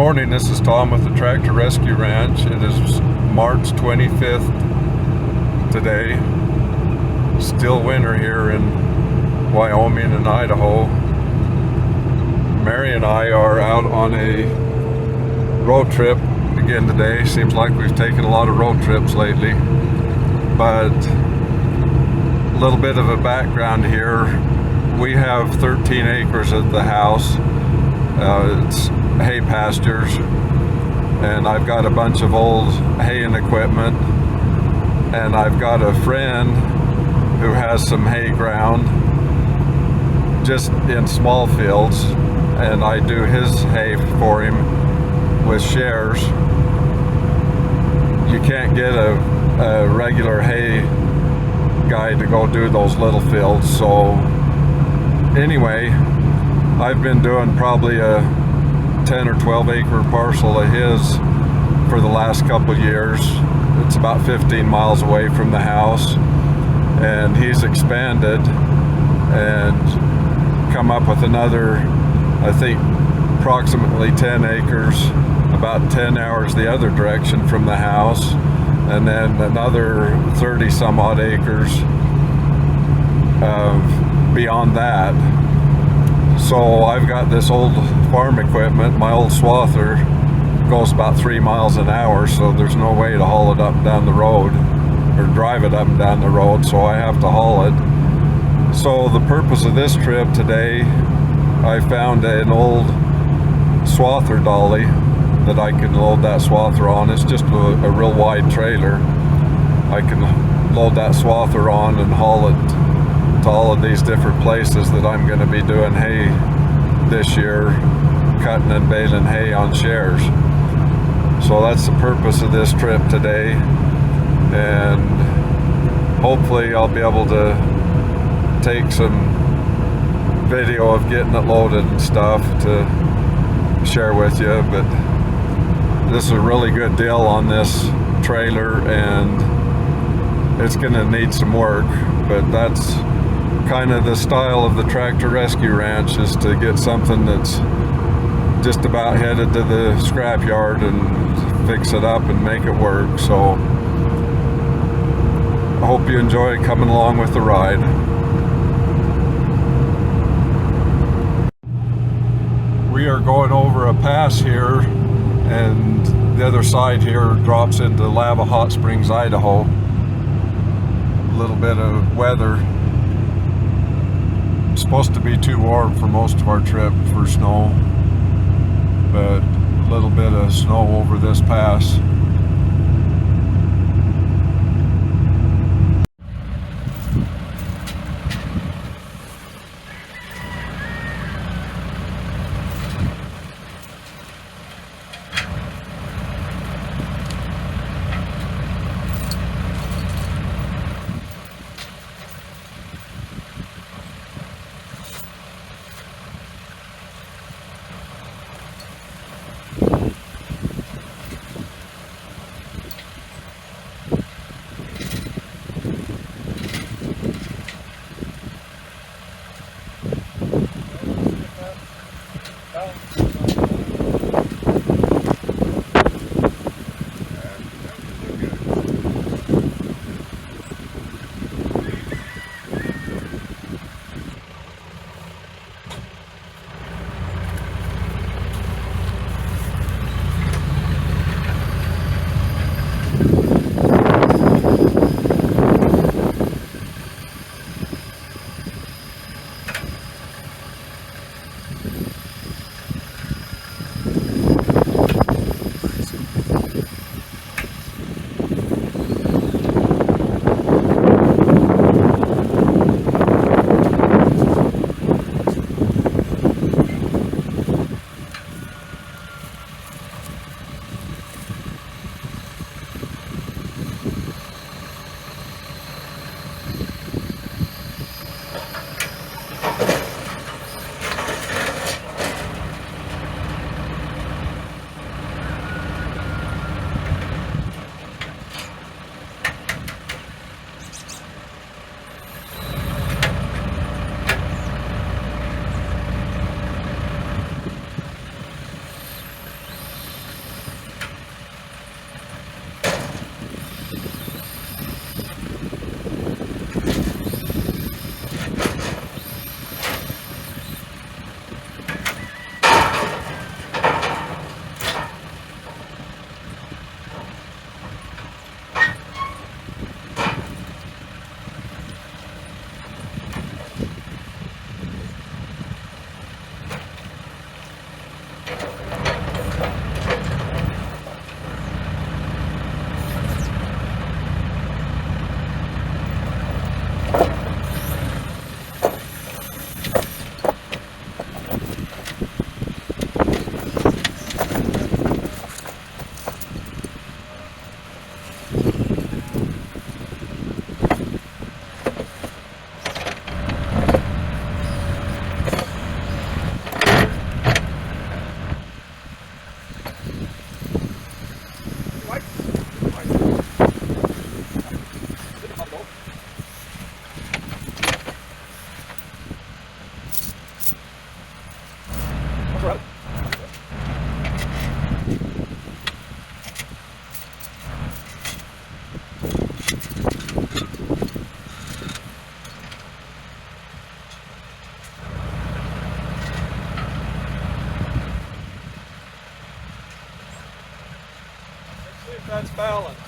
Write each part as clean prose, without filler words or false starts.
morning, this is Tom with the Tractor Rescue Ranch. It is March 25th today. Still winter here in Wyoming and Idaho. Mary and I are out on a road trip again today. Seems like we've taken a lot of road trips lately. But a little bit of a background here. We have 13 acres at the house. It's hay pastures, and I've got a bunch of old haying equipment, and I've got a friend who has some hay ground just in small fields, and I do his hay for him with shares. You can't get a regular hay guy to go do those little fields, so anyway, I've been doing probably a 10 or 12 acre parcel of his for the last couple years. It's about 15 miles away from the house, and he's expanded and come up with another, I think, approximately 10 acres, about 10 hours the other direction from the house, and then another 30 some odd acres beyond that. So I've got this old farm equipment. My old swather goes about 3 miles an hour, so there's no way to haul it up and down the road or drive it up and down the road, so I have to haul it. So the purpose of this trip today, I found an old swather dolly that I can load that swather on. It's just a real wide trailer. I can load that swather on and haul it to all of these different places that I'm going to be doing hay this year, cutting and baling hay on shares. So that's the purpose of this trip today, and hopefully I'll be able to take some video of getting it loaded and stuff to share with you. But this is a really good deal on this trailer, and it's going to need some work, but that's kind of the style of the Tractor Rescue Ranch, is to get something that's just about headed to the scrapyard and fix it up and make it work. So I hope you enjoy coming along with the ride. We are going over a pass here, and the other side here drops into Lava Hot Springs, Idaho. A little bit of weather. It's supposed to be too warm for most of our trip for snow, but a little bit of snow over this pass. that's balanced.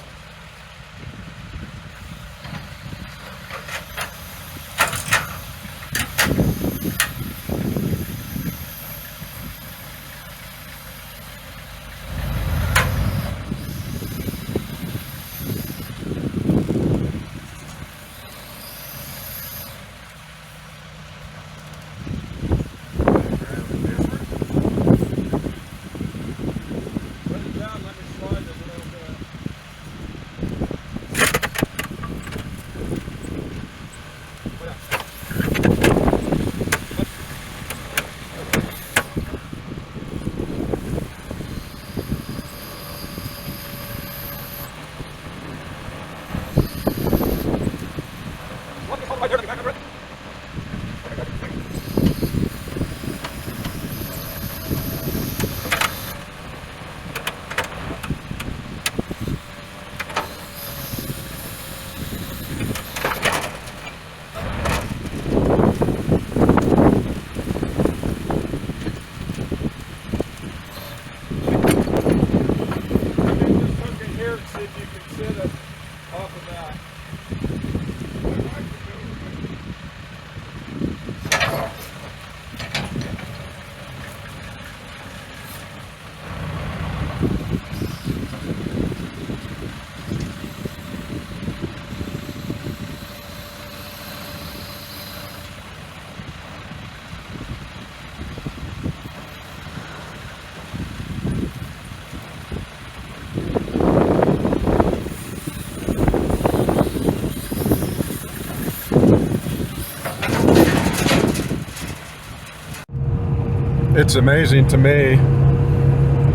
It's amazing to me,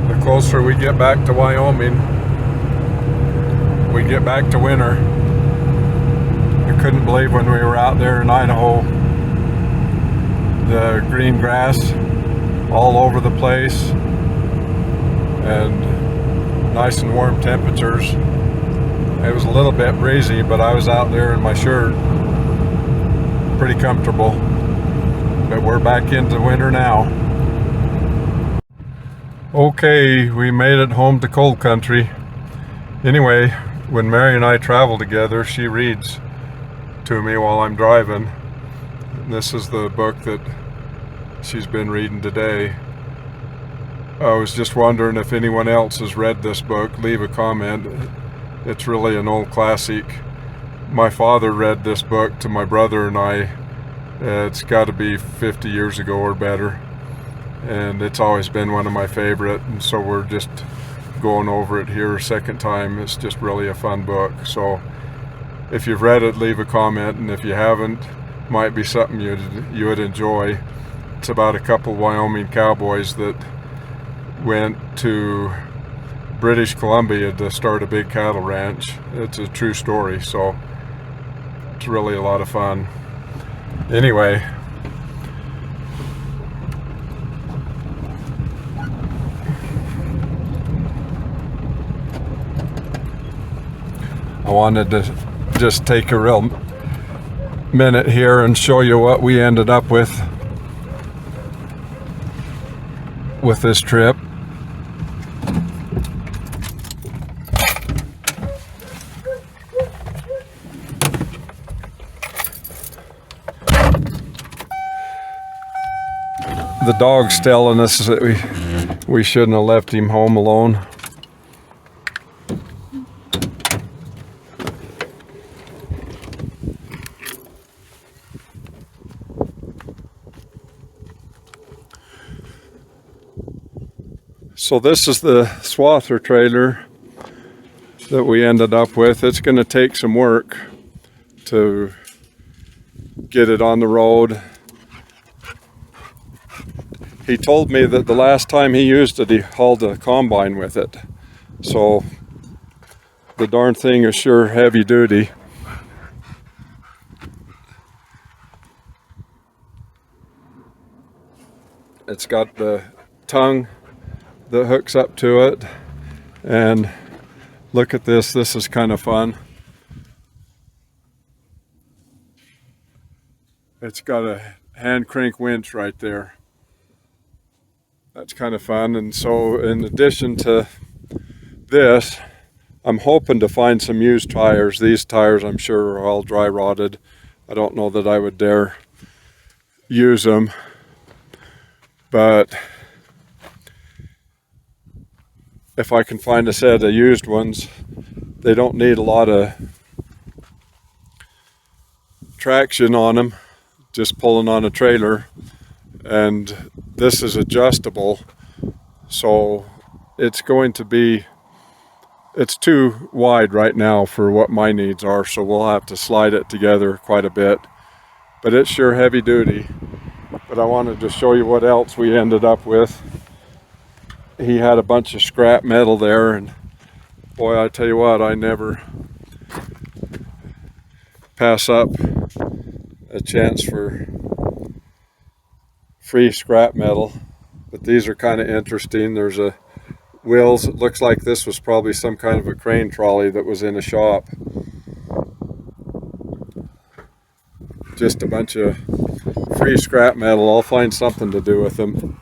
the closer we get back to Wyoming, we get back to winter. I couldn't believe when we were out there in Idaho, the green grass all over the place and nice and warm temperatures. It was a little bit breezy, but I was out there in my shirt, pretty comfortable. But we're back into winter now. Okay, we made it home to cold country. Anyway, when Mary and I travel together, she reads to me while I'm driving. This is the book that she's been reading today. I was just wondering if anyone else has read this book. Leave a comment. It's really an old classic. My father read this book to my brother and I. It's got to be 50 years ago or better. And it's always been one of my favorite, and so we're just going over it here a second time. It's just really a fun book. So if you've read it, leave a comment, and if you haven't, might be something you would enjoy. It's about a couple Wyoming cowboys that went to British Columbia to start a big cattle ranch. It's a true story, so it's really a lot of fun. Anyway, I wanted to just take a real minute here and show you what we ended up with this trip. The dog's telling us that we shouldn't have left him home alone. So this is the swather trailer that we ended up with. It's going to take some work to get it on the road. He told me that the last time he used it, he hauled a combine with it. So the darn thing is sure heavy duty. It's got the tongue that hooks up to it, and look at this. This is kind of fun. It's got a hand crank winch right there. That's kind of fun. And so in addition to this, I'm hoping to find some used tires. These tires I'm sure are all dry rotted. I don't know that I would dare use them, but if I can find a set of used ones, they don't need a lot of traction on them, just pulling on a trailer. And this is adjustable, so it's going to be, it's too wide right now for what my needs are, so we'll have to slide it together quite a bit. But it's sure heavy duty. But I wanted to show you what else we ended up with. He had a bunch of scrap metal there, and boy, I tell you what, I never pass up a chance for free scrap metal. But these are kind of interesting. There's a wheels. It looks like this was probably some kind of a crane trolley that was in a shop. Just a bunch of free scrap metal. I'll find something to do with them.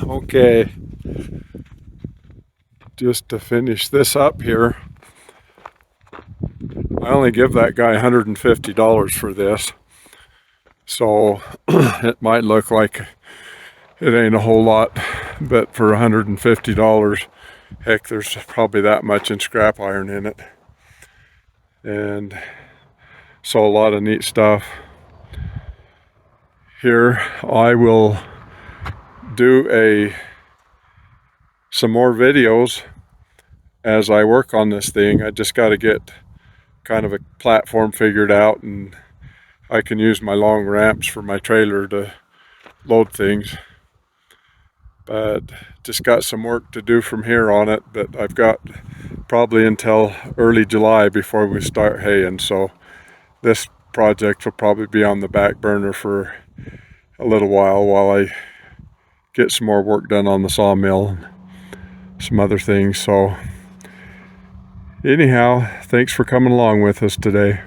Okay, just to finish this up here, I only give that guy $150 for this, so it might look like it ain't a whole lot, but for $150, heck, there's probably that much in scrap iron in it. And so a lot of neat stuff. Here I will do some more videos as I work on this thing. I just got to get kind of a platform figured out, and I can use my long ramps for my trailer to load things. But just got some work to do from here on it, but I've got probably until early July before we start haying, so this project will probably be on the back burner for a little while I get some more work done on the sawmill and some other things. So anyhow, thanks for coming along with us today.